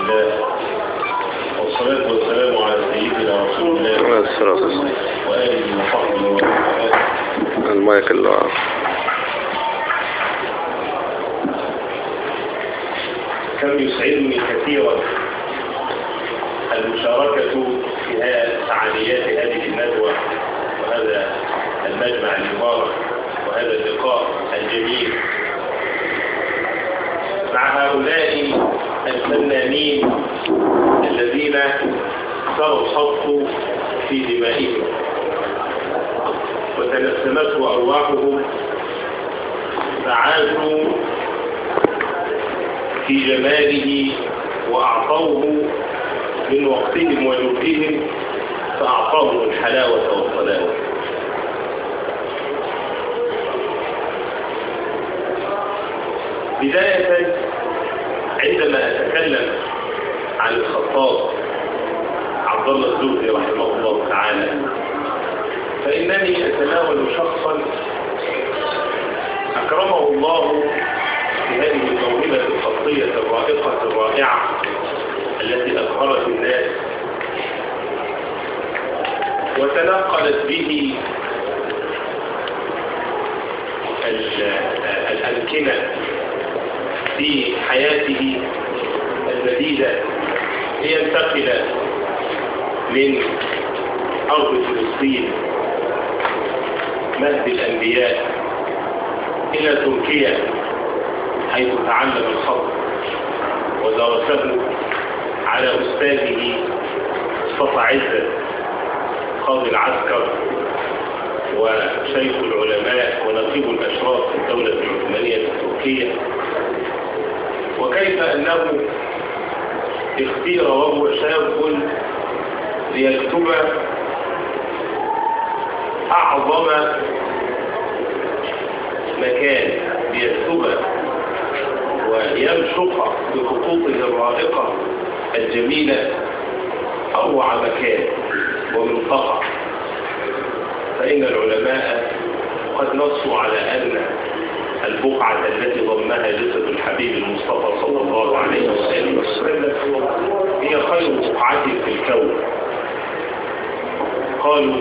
الله والصلاة والسلام على سيدنا رسول الله وآله وصحبه وسلم. المايك اللي كم يسعدني كثيرا المشاركة في فعاليات هذه الندوة وهذا المجمع المبارك وهذا اللقاء الجميل مع هؤلاء الفنانين الذين سروا صفوا في دمائهم وتنسمته أرواحهم فعاشوا في جماله وأعطوه من وقتهم وجهدهم فأعطاهم الحلاوة والطلاوة. بداية عندما أتكلم عن الخطاب عبد الله الزهري رحمه الله تعالى فإنني أتناول شخصا أكرمه الله بهذه الموهبة الخطية الرائقة الرائعة التي أبهرت الناس وتنقلت به الأمكنة في حياته المديدة لينتقل من أرض فلسطين مهد الأنبياء إلى تركيا حيث تعلم الخط ودرسه على أستاذه مصطفى عزت قاضي العسكر وشيخ العلماء ونقيب الأشراف في الدولة العثمانية التركية، وكيف أنه اختير وهو شاب ليكتب أعظم مكان ليكتب وينشق بخطوطه الرائقة الجميلة أروع مكان ومنطقة. فإن العلماء قد نصوا على أن البقعة التي ضمها جسد الحبيب المصطفى صلى الله عليه وسلم هي خير بقعة في الكون. قالوا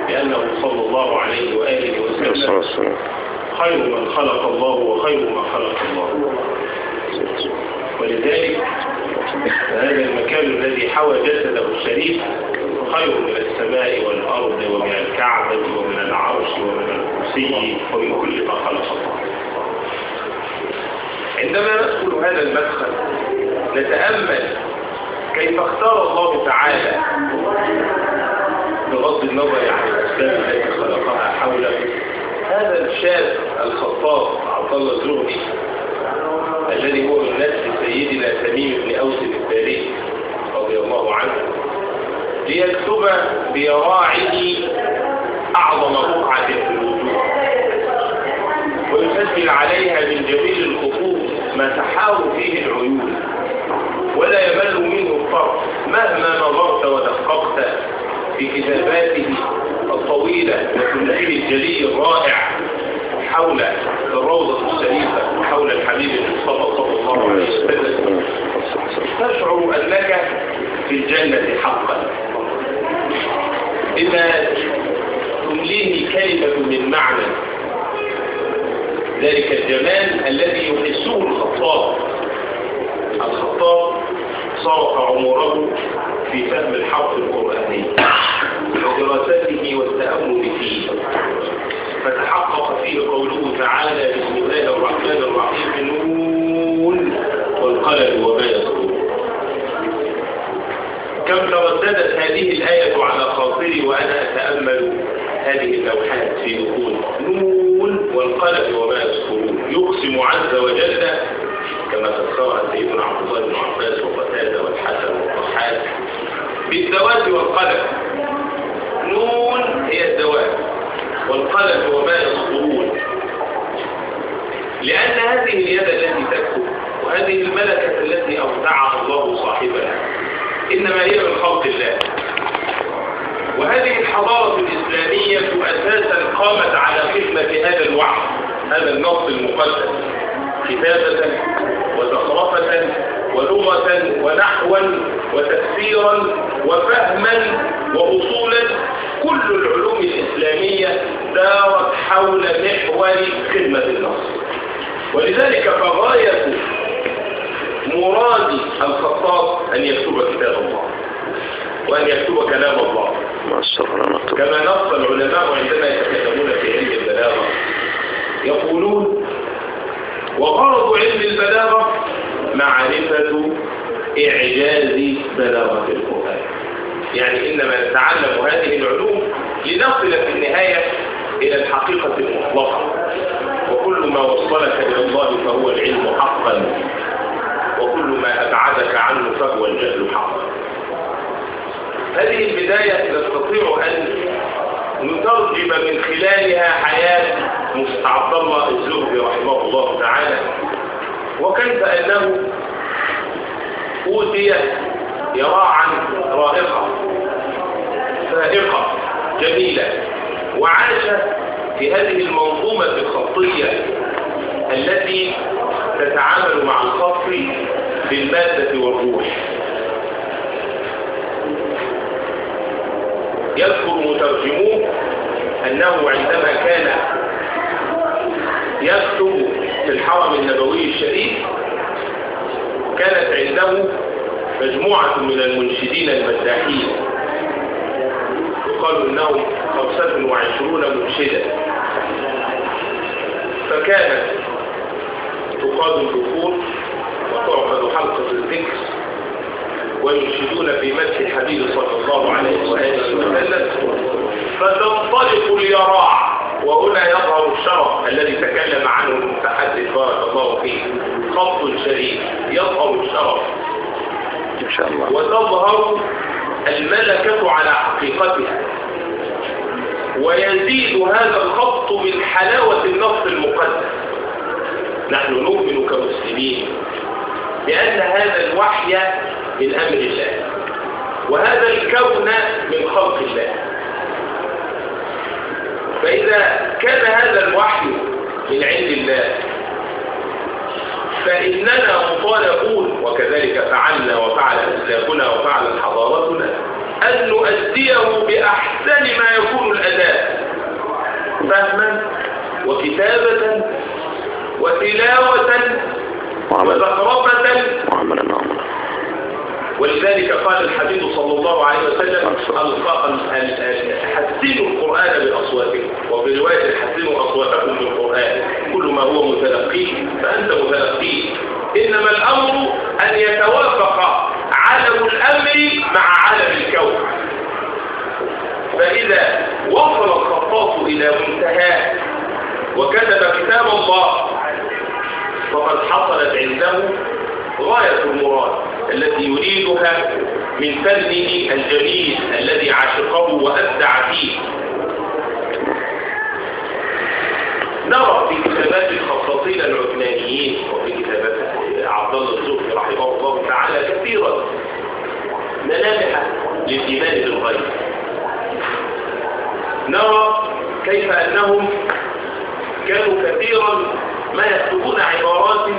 لأنه صلى الله عليه وآله وسلم خير من خلق الله وخير ما خلق الله. ولذلك هذا المكان الذي حوى جسده الشريف خير من السماء والأرض ومن الكعبة ومن العرش ومن الكرسي ومن كل ما خلق الله. عندما ندخل هذا المدخل نتأمل كيف اختار الله تعالى بغض النظر عن الأسباب التي خلقها حوله هذا الشاب الخطاب عبد الله الزهري الذي هو من نسل سيدنا تميم بن أوس الداري رضي الله عنه ليكتب بيراعه أعظم بقعة في الوجود ويسجل عليها من جميل الخطوط ما تحاول فيه العيون ولا يمل منه الطرف مهما نظرت ودققت في كتاباته الطويلة وتمثيل الجلي الرائع حول الروضة الشريفة وحول الحبيب المصطفى صلى الله عليه وسلم تشعر أنك في الجنة حقا بما تمليه كلمة من معنى ذلك الجمال الذي يحسه الخطاب. الخطاب صرف عمره في فهم الحرف القرآني ودراسته والتأمل فيه فتحقق فيه قوله تعالى بسم الله الرحمن الرحيم نون والقلم وما يسطرون. كم ترددت هذه الآية على خاطري وأنا أتأمل هذه اللوحات في دخول نون والقلم وما يسطرون. يقسم عز وجل كما تذكرها سيدنا عبد الله بن عباس وقتادة والحسن والضحاك بالذوات والقلم. نون هي الذوات والقلم وما يسطرون لأن هذه اليد التي تكتب وهذه الملكة التي أودعها الله صاحبها إنما هي من خلق الله. وهذه الحضارة الإسلامية أساسا قامت على خدمة هذا الوحي هذا النص المقدس كتابة وزخرفة ولغة ونحوا وتفسيرا وفهما وأصولا. كل العلوم الإسلامية دارت حول محور خدمة النص. ولذلك فغاية مراد الخطاب أن يكتب كتاب الله وأن يكتب كلام الله، كما نص العلماء عندما يتكلمون في علم البلاغة يقولون: وغرض علم البلاغة معرفة إعجاز بلاغة القرآن. يعني إنما نتعلم هذه العلوم لنصل في النهاية إلى الحقيقة المطلقة، وكل ما وصلك إلى الله فهو العلم حقا، وكل ما أبعدك عنه فهو الجهل حقا. هذه البداية نستطيع أن نترجم من خلالها حياة عبد الله الزهري رحمه الله تعالى، وكيف أنه أوتي يراعا رائقة فائقة جميلة، وعاش في هذه المنظومة الخطية التي تتعامل مع الخط بالمادة والروح. يذكر مترجموه أنه عندما كان يكتب في الحرم النبوي الشريف كانت عنده مجموعة من المنشدين المداحين، يقال إنهم 25 منشدا، فكانت تقاد الدخول وتعقد حلقة الذكر وينشدون في مدح الحبيب صلى الله عليه وآله وسلم، فتنطلق اليراع. وهنا يظهر الشرف الذي تكلم عنه المتحدث بارك الله فيه، خط شريف يظهر الشرف إن شاء الله، وتظهر الملكة على حقيقتها، ويزيد هذا الخط من حلاوة النص المقدس. نحن نؤمن كمسلمين بأن هذا الوحي من أمر الله، وهذا الكون من خلق الله. فإذا كان هذا الوحي من عند الله فإننا مطالبون، وكذلك فعلنا وفعل أسلافنا وفعلت حضارتنا، أن نؤديه بأحسن ما يكون الأداء، فهما وكتابة وتلاوة وزخرفة. ولذلك قال الحبيب صلى الله عليه وسلم: حسنوا القرآن بأصواتكم، وفي رواية حسنوا أصواتكم بالقرآن. كل ما هو متلقيه فأنت متلقيه، إنما الأمر أن يتوافق عالم الأمر مع عالم الكون. فإذا وصل الخطاط إلى منتهاه وكتب كتاب الله فقد حصلت عنده غاية المراد التي يريدها من فنه الجميل الذي عشقه وأبدع فيه. نرى في كتابات الخطاطين العثمانيين وفي كتابات عبد الله الزهري رحمه الله تعالى كثيرا ملامح للإيمان بالغيب. نرى كيف أنهم كانوا كثيرا ما يكتبون عبارات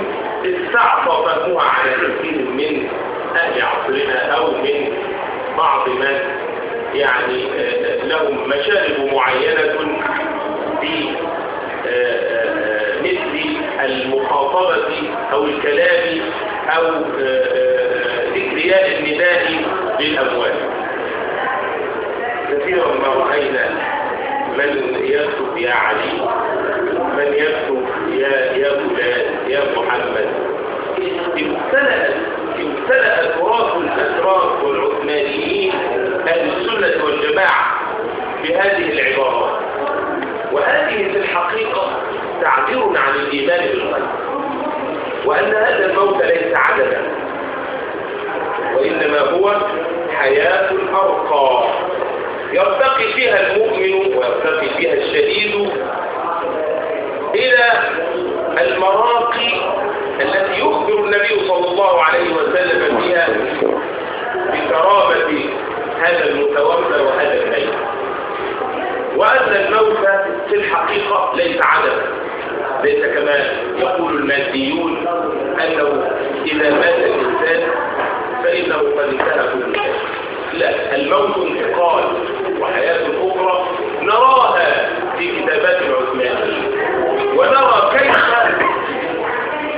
استعصى فهمها على كثير من أهل عصرنا أو من بعض من يعني لهم مشارب معينة في مثل المخاطبة أو الكلام أو ذكريات النداء للأموال. كثيرا ما رأينا من يكتب يا علي، من يكتب يا فلان يا محمد. امتلأ تراث الأتراك والعثمانيين أهل السنة والجماعة بهذه العبارات، وهذه في الحقيقة تعبير عن الإيمان بالغيب، وأن هذا الموت ليس عددا، وإنما هو حياة أرقى يرتقي فيها المؤمن ويرتقي فيها الشهيد إلى المراقي التي يخبر النبي صلى الله عليه وسلم بها بكرامة هذا المتوفى وهذا الحي، وأن الموت في الحقيقة ليس عددا، ليس كما يقول الماديون أنه إذا مات الإنسان الإنسان فإنه قد انتهى كل شيء. لا، الموت انتقال وحياة أخرى نراها في كتابات العثمانيين، ونرى كيف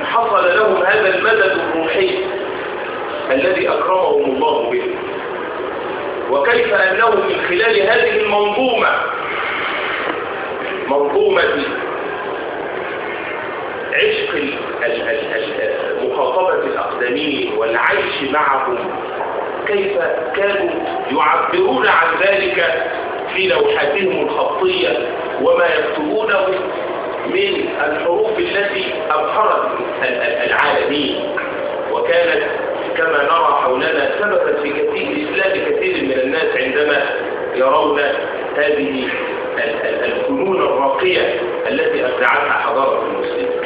حصل لهم هذا المدد الروحي الذي أكرمهم الله به، وكيف أنهم من خلال هذه المنظومة، منظومة عشق مخاطبة الأقدمين والعيش معهم، كيف كانوا يعبرون عن ذلك في لوحاتهم الخطية وما يكتبونه من الحروف التي أبهرت العالمين، وكانت كما نرى حولنا سببت في إسلام كثير من الناس عندما يرون هذه الفنون الراقية التي أبدعتها حضارة المسلمين.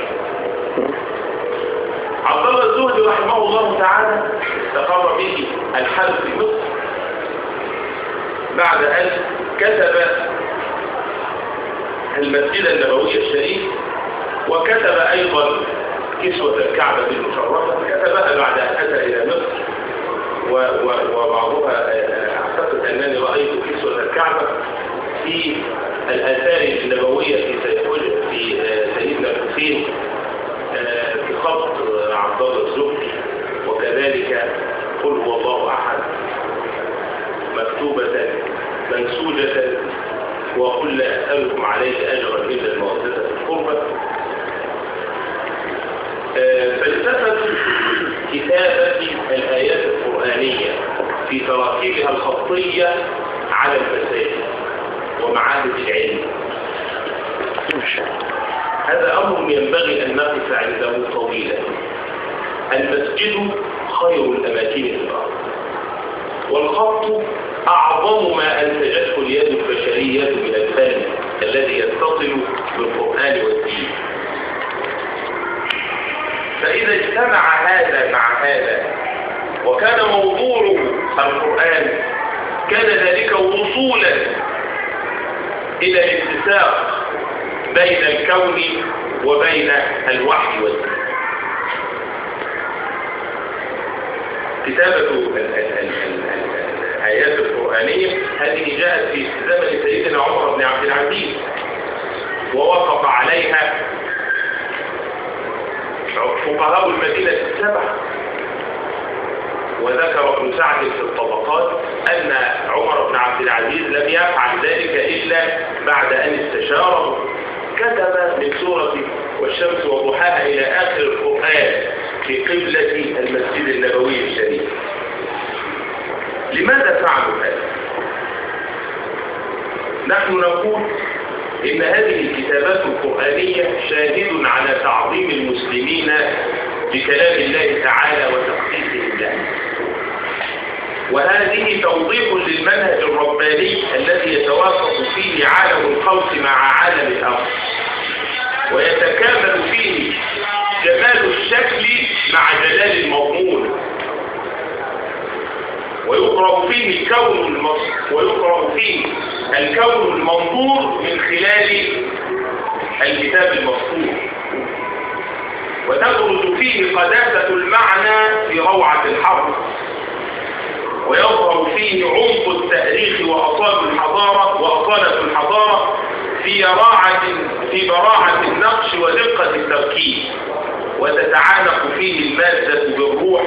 عبد الله الزهدي رحمه الله تعالى استقر به الحال في مصر بعد أن كتب المسجد النبوي الشريف، وكتب أيضا كسوة الكعبة المشرفة، كتبها بعد أن أتى إلى مصر، وبعضها أعتقد أنني رأيت كسوة الكعبة في الآثار النبوية في سيدنا الحسين بخط عبد الله الزهدي، وكذلك قل هو الله أحد مكتوبة منسوجة، وقل لا أسألكم عليه أجرا إلا المودة القربى. فلسفة كتابة الآيات القرآنية في تراكيبها الخطية على المساجد ومعاهد العلم، هذا أمر ينبغي أن نقف عنده طويلا. المسجد خير الأماكن في الأرض، والخط أعظم ما أنتجته اليد البشرية من الفن الذي يتصل بالقرآن والدين. فإذا اجتمع هذا مع هذا وكان موضوع القرآن، كان ذلك وصولا إلى الاتساق بين الكون وبين الوحي والدين. كتابة الآيات القرآنية هذه جاءت في زمن سيدنا عمر بن عبد العزيز، ووافق عليها فقهاء المدينة السبعة. وذكر ابن سعد في الطبقات أن عمر بن عبد العزيز لم يفعل ذلك إلا بعد أن استشاره. كتب من سورة والشمس وضحاها إلى آخر القرآن في قبلة المسجد النبوي الشريف. لماذا فعلوا هذا؟ نحن نقول إن هذه الكتابات القرآنية شاهد على تعظيم المسلمين بكلام الله تعالى وتقديسه له، وهذه توضيح للمنهج الرباني الذي يتوافق فيه عالم الخلق مع عالم الأمر، ويتكامل فيه جمال الشكل مع جلال المضمون، ويقرأ فيه الكون المنظور من خلال الكتاب المسطور، وتبرز فيه قداسة المعنى في روعة الحرف، ويظهر فيه عمق التاريخ وأصالة الحضارة في براعة النقش ودقة التركيب، وتتعانق فيه المادة بالروح،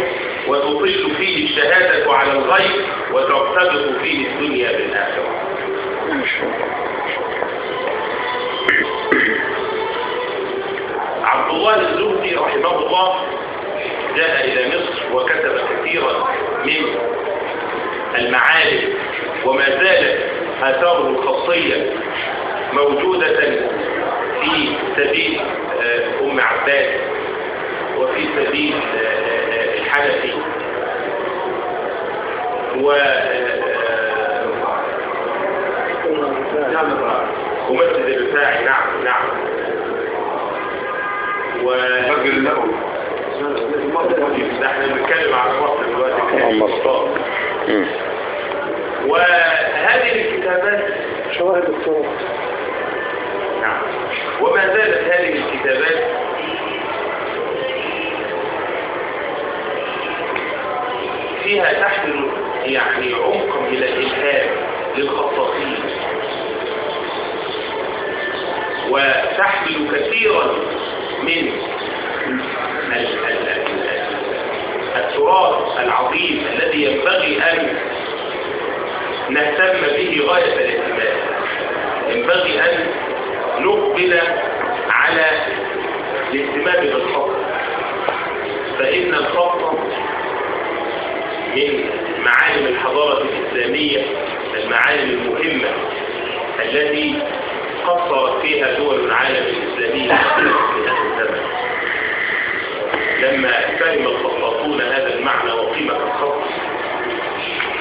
وتطل فيه الشهادة على الغيب، وترتبط فيه الدنيا بالآخرة. عبد الله الزهدي رحمه الله جاء إلى مصر وكتب كثيرا من المعالم، وما زالت آثاره الخطية موجودة في سبيل أم عباس وفي سبيل الحنفي ومسجد الرفاعي. نعم وفجر النبوي. نحن بنتكلم عن مصر دلوقتي. وهذه الكتابات شواهد الصوت. نعم. وما زالت هذه الكتابات فيها تحمل يعني عمقا من الإلهام للخطاطين، وتحمل كثيرا من التراث العظيم الذي ينبغي أن نهتم به غاية الاهتمام. ينبغي أن نقبل على الاهتمام بالخط، فإن الخط من معالم الحضارة الإسلامية، المعالم المهمة التي قصرت فيها دول العالم الإسلامي في هذا الزمن. لما فهم الخطاطون هذا المعنى وقيمة الخط،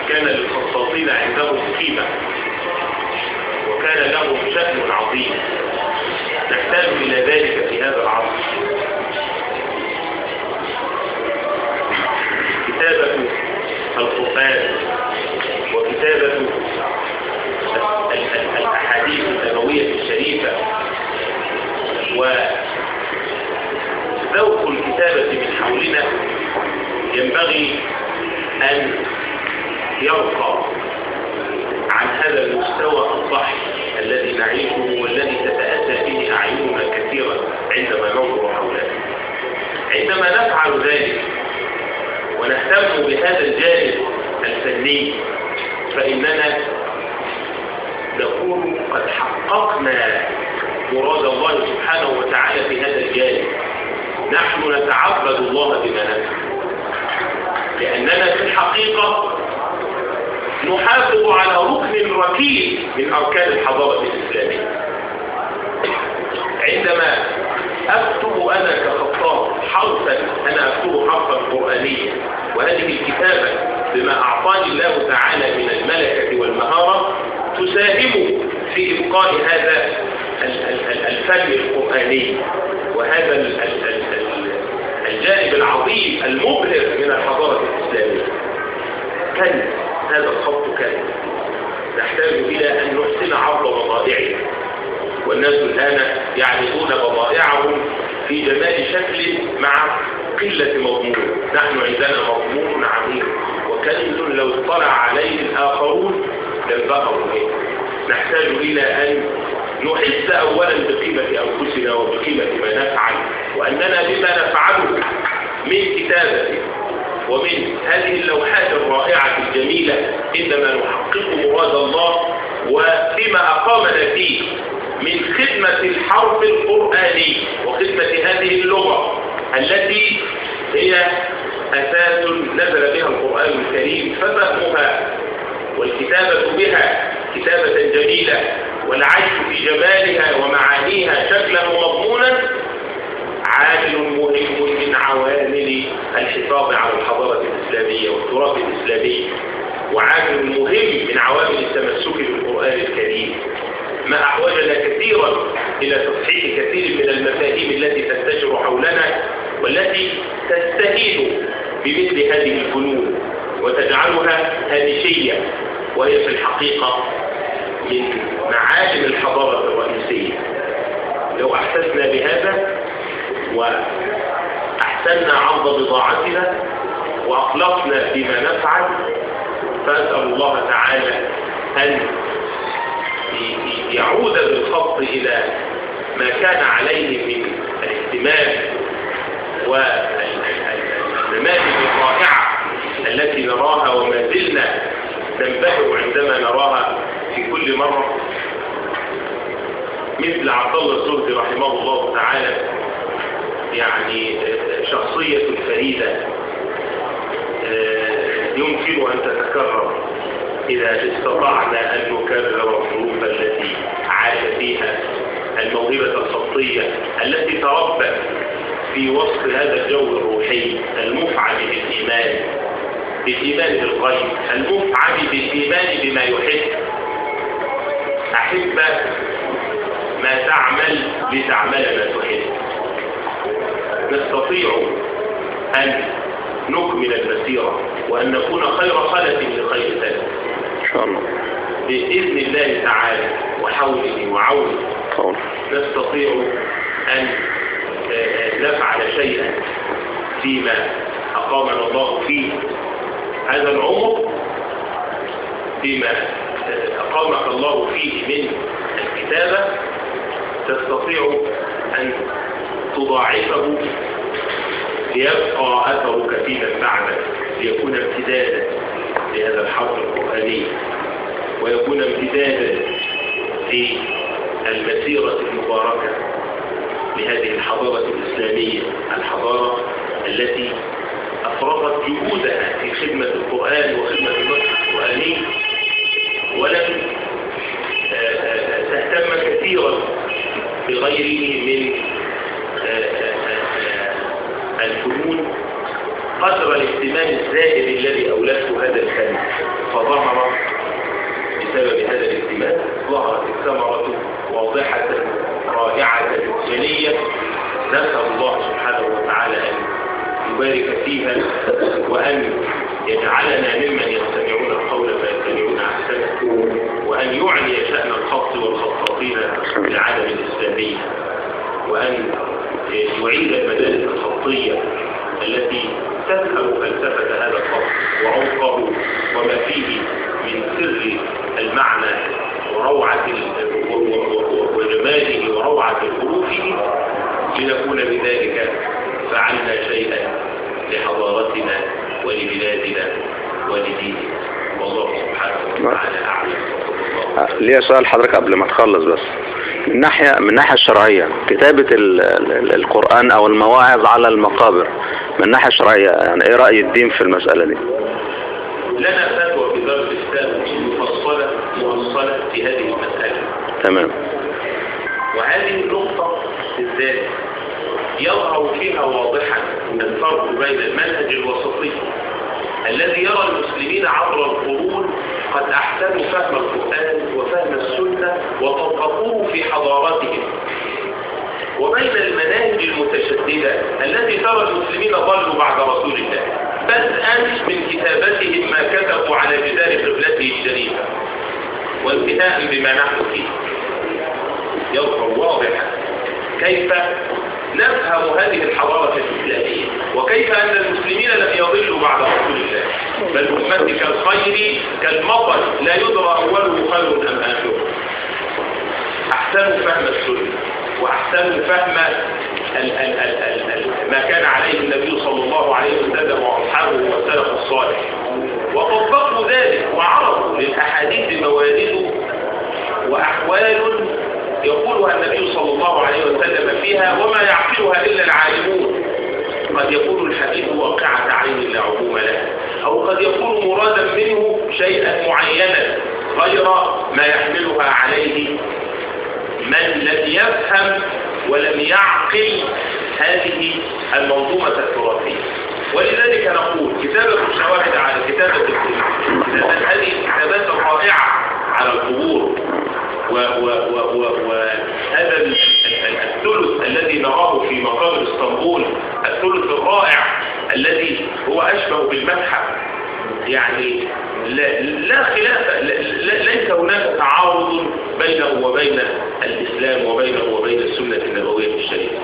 كان للخطاطين عندهم قيمة وكان لهم شأن عظيم نحتاج إلى ذلك في هذا العصر. كتابة القرآن وكتابة الأحاديث النبوية الشريفة وذوق الكتابة من حولنا ينبغي أن يرقى عن هذا المستوى الضحك الذي نعيشه والذي تتأتى به أعيننا كثيرا عندما ننظر حولنا. عندما نفعل ذلك ونهتم بهذا الجانب الفني فإننا نكون قد حققنا مراد الله سبحانه وتعالى في هذا الجانب. نحن نتعبد الله بما نفعل، لأننا في الحقيقة نحافظ على ركن ركين من أركان الحضارة الإسلامية. عندما أكتب أنا كخطاط حرفا، أنا أكتب حرفا قرآنيا، وهذه الكتابة بما أعطاني الله تعالى من الملكة والمهارة تساهم في إبقاء هذا الفن القرآني وهذا الجانب العظيم المبهر من الحضارة الإسلامية. كان هذا الخط كان نحتاج إلى أن نحسن عرض بضائعه، والناس الآن يعرضون بضائعهم في جمال شكل مع قلة مضمون. نحن عندنا مضمون عظيم وكنز لو اطلع عليه الآخرون لانبهروا به. نحتاج إلى أن نحس أولا بقيمة أنفسنا وبقيمة ما نفعل، وأننا بما نفعله من كتابة ومن هذه اللوحات الرائعة الجميلة إنما نحقق مراد الله وفيما أقامنا فيه من خدمة الحرف القرآني وخدمة هذه اللغة التي هي أساس نزل بها القرآن الكريم، ففهمها والكتابة بها كتابة جميلة والعيش في جمالها ومعانيها شكلا ومضمونا عامل مهم من عوامل الحفاظ على الحضارة الإسلامية والتراث الإسلامي، وعامل مهم من عوامل التمسك بالقرآن الكريم. ما أحوجنا كثيرا إلى تصحيح كثير من المفاهيم التي تنتشر حولنا والتي تستهين بمثل هذه الفنون وتجعلها هامشية، وهي في الحقيقة من معالم الحضارة الرئيسية. لو أحسسنا بهذا وأحسننا عرض بضاعتنا وأخلصنا فيما نفعل، فأسأل الله تعالى أن يعود بالخط إلى ما كان عليه من الاهتمام والنماذج الرائعة التي نراها وما زلنا ننبهر عندما نراها في كل مرة، مثل عبد الله الزهدي رحمه الله تعالى. يعني شخصية فريدة يمكن أن تتكرر إذا استطعنا أن نكرر الظروف التي عاش فيها الموهبة الخطية التي تربت في وسط هذا الجو الروحي المفعم بالإيمان بالغيب، المفعم بالإيمان بما يحب. أحب ما تعمل لتعمل ما تحب. نستطيع أن نكمل المسيرة وأن نكون خير خلف لخير سلف إن شاء الله بإذن الله تعالى وحوله وعونه. نستطيع أن نفعل شيئا فيما أقامنا الله فيه هذا العمر بما أقامك الله فيه من الكتابة تستطيع أن تضاعفه ليبقى أثرك فيما بعدك، ليكون امتدادا لهذا الحرب القرآني، ويكون امتدادا للمسيرة المباركة لهذه الحضارة الإسلامية، الحضارة التي أفرغت جهودها في خدمة القرآن وخدمة النصر القرآني، ولم تهتم كثيرا بغيره من الفنون قدر الاهتمام الزائد الذي أولته هذا الفن، فظهر بسبب هذا الاهتمام ظهرت الثمرة واضحة رائعة جلية، نسأل الله سبحانه وتعالى أن يبارك فيها وأن يجعلنا ممن يستمعون القول فيتبعون أحسنه، وأن يعلي شأن الخط والخطاطين للعالم الإسلامي، وأن يعيد المدارس الخطية التي تفهم فلسفة هذا الخط وعمقه وما فيه من سر المعنى وروعة وجماله وروعة حروفه، لنكون بذلك فعلنا شيئا لحضارتنا ولبلادنا ولديننا، والله سبحانه وتعالى أعلم. ليه سؤال حضرتك قبل ما تخلص بس، من الناحية الشرعية كتابة القرآن أو المواعظ على المقابر من الناحية الشرعية يعني إيه رأي الدين في المسألة دي؟ لنا فتوى في دار الإسلام مفصلة في هذه المسألة. تمام. وهذه النقطة بالذات يظهر فيها واضحا الفرق بين المنهج الوسطي الذي يرى المسلمين عبر القرون قد أحسنوا فهم القرآن وفهم السنة وطبقوه في حضاراتهم، وبين المناهج المتشددة التي ترى المسلمين ضلوا بعد رسول الله، بدءا من كتابتهم ما كتبوا على جدار قبلته الشريفة وانتهاء بما نحن فيه. يظهر واضحا كيف نفهم هذه الحضارة الإسلامية، وكيف أن المسلمين لم يضلوا بعد رسول الله، بل أمتي كالخير كالمطر لا يدرى أوله خير أم آخره. أحسنوا فهم السنة وأحسنوا فهم ما كان عليه النبي صلى الله عليه وسلم وأصحابه والسلف الصالح، وطبقوا ذلك وعرضوا للأحاديث موارد وأحوال يقولها النبي صلى الله عليه وسلم فيها وما يعقلها إلا العالمون. قد يكون الحديث واقعة عين لا عموم له، أو قد يكون مرادا منه شيئا معينا غير ما يحملها عليه من لم يفهم ولم يعقل هذه المنظومة التراثية. ولذلك نقول كتابة الشواهد على كتابة القبور، هذه الكتابات الرائعة على القبور، وهذا الثلث الذي نراه في مقابر اسطنبول، الثلث الرائع الذي هو أشبه بالمتحف، يعني لا خلاف، ليس هناك تعارض بينه وبين الإسلام وبينه وبين السنة النبوية الشريفة.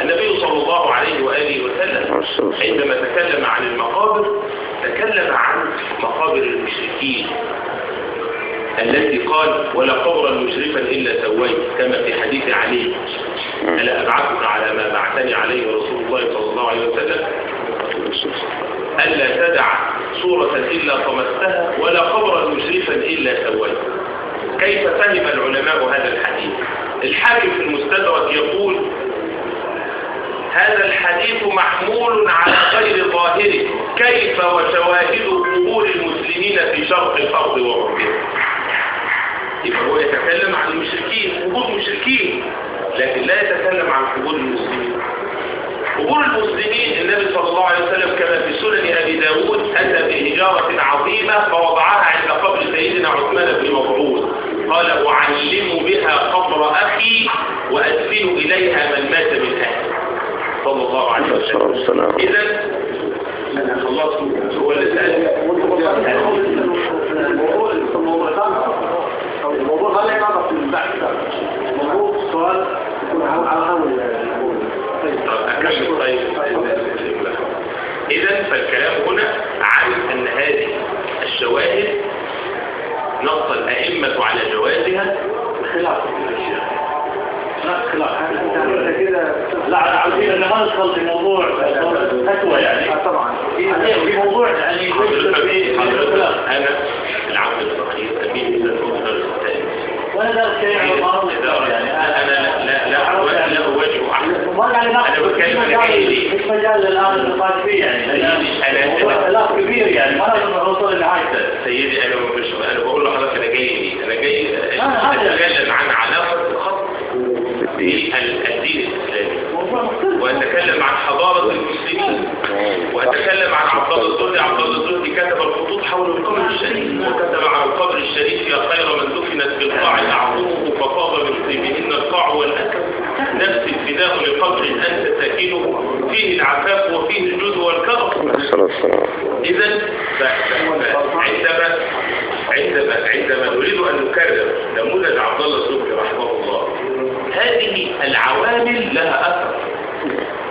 النبي صلى الله عليه وآله وسلم عندما تكلم عن المقابر تكلم عن مقابر المشركين التي قال ولا قبرا مشرفا إلا سويت، كما في حديث علي ألا أبعثك على ما بعثني عليه رسول الله صلى الله عليه وسلم، ألا تدع صورة إلا طمستها ولا قبرا مشرفا إلا سويت. كيف فهم العلماء هذا الحديث؟ الحاكم في المستدرك يقول هذا الحديث محمول على غير ظاهره، كيف وشواهد قبور المسلمين في شرق الأرض وغربها. يبقى هو يتكلم عن المشركين، قبور مشركين، لكن لا يتكلم عن قبور المسلمين. قبور المسلمين النبي صلى الله عليه وسلم كما في سنن أبي داود أتى بحجارة عظيمة فوضعها عند قبر سيدنا عثمان بن مظعون، قال أعلم بها قبر أخي وأدفن إليها من مات من أهله صلى الله عليه وسلم. إذن أنا خلصت هو اللي سأل الموضوع لا يعرف في البحث، الموضوع السؤال يكون على أول أكمل. طيب إذا فالكلام هنا عن أن هذه الشواهد نص الأئمة على جوازها خلاف الشيخ. خلاف لا عاوزين ان ما ندخل في موضوع فتوى يعني طبعا في موضوع يعني حضرتك انا العبد الصغير امين الدكتور الثاني وهذا شيء يعني لا اواجه احد انا بتكلم مش مجال الان النقاش فيه يعني انا خلاف كبير يعني ما نقدر نوصل لحاجه. سيدي انا بقول لحضرتك انا جاي اتكلم عن علاقه الخط بالدين الإسلامي وأتكلم عن حضارة المسلمين وأتكلم عن عبد الله الزهري كتب الخطوط حول القبر الشريف وكتب عن القبر الشريف يا خير من دفنت بالقاع أعظمه فطاب من طيبهن القاع والأكل نفس الفداء لقبر أنت ساكنه فيه العفاف وفيه الجود والكرم. إذا عندما نريد أن نكرر نموذج عبد الله الزهري رحمه الله هذه العوامل لها أثر.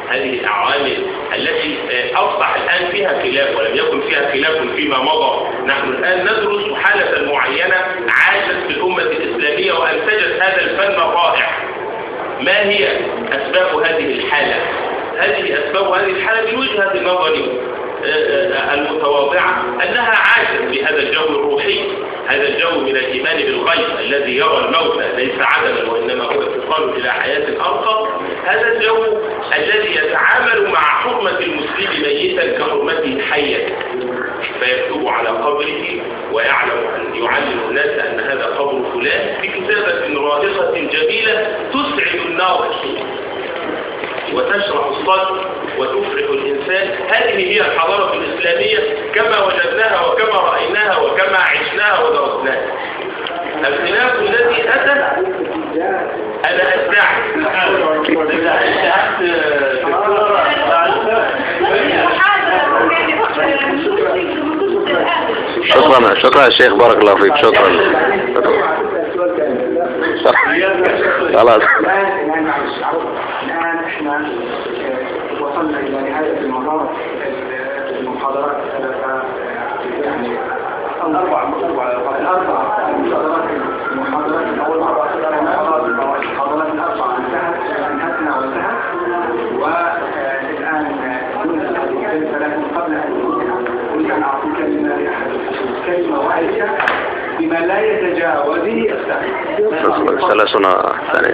هذه العوامل التي أصبح الآن فيها خلاف ولم يكن فيها خلاف فيما مضى. نحن الآن ندرس حالة معينة عاشت في الأمة الإسلامية وأنتجت هذا الفن الرائع. ما هي أسباب هذه الحالة؟ أسباب هذه الحالة من وجهة نظري المتواضعة أنها عاشت في هذا الجو الروحي، هذا الجو من الإيمان بالغيب الذي يرى الموت ليس عدما وإنما هو اتصال إلى حياة أرقى. هذا الجو الذي يتعامل مع حرمة المسلم ميتا كحرمته حيا فيكتب على قبره ويعلم أن يعلم الناس أن هذا قبر فلان بكتابة رائقة جميلة تسعد الناظر وتشرح الصدر وتفرح الإنسان. هذه هي الحضارة الإسلامية كما وجدناها وكما رأيناها وكما عشناها ودرسناها. الخلاف الذي أتى أنا أدعي شكرا يا شيخ بارك الله فيك. شكرا. خلاص الآن احنا وصلنا إلى نهاية المحاضرات يعني الأربع محاضرات أول المحاضرات الأربعة انتهتنا وانتهت والآن ننزل هذه الكلمة لكن قبل أن أريد أن أعطي كلمة واحدة بما لا يتجاوز 30 ثانية.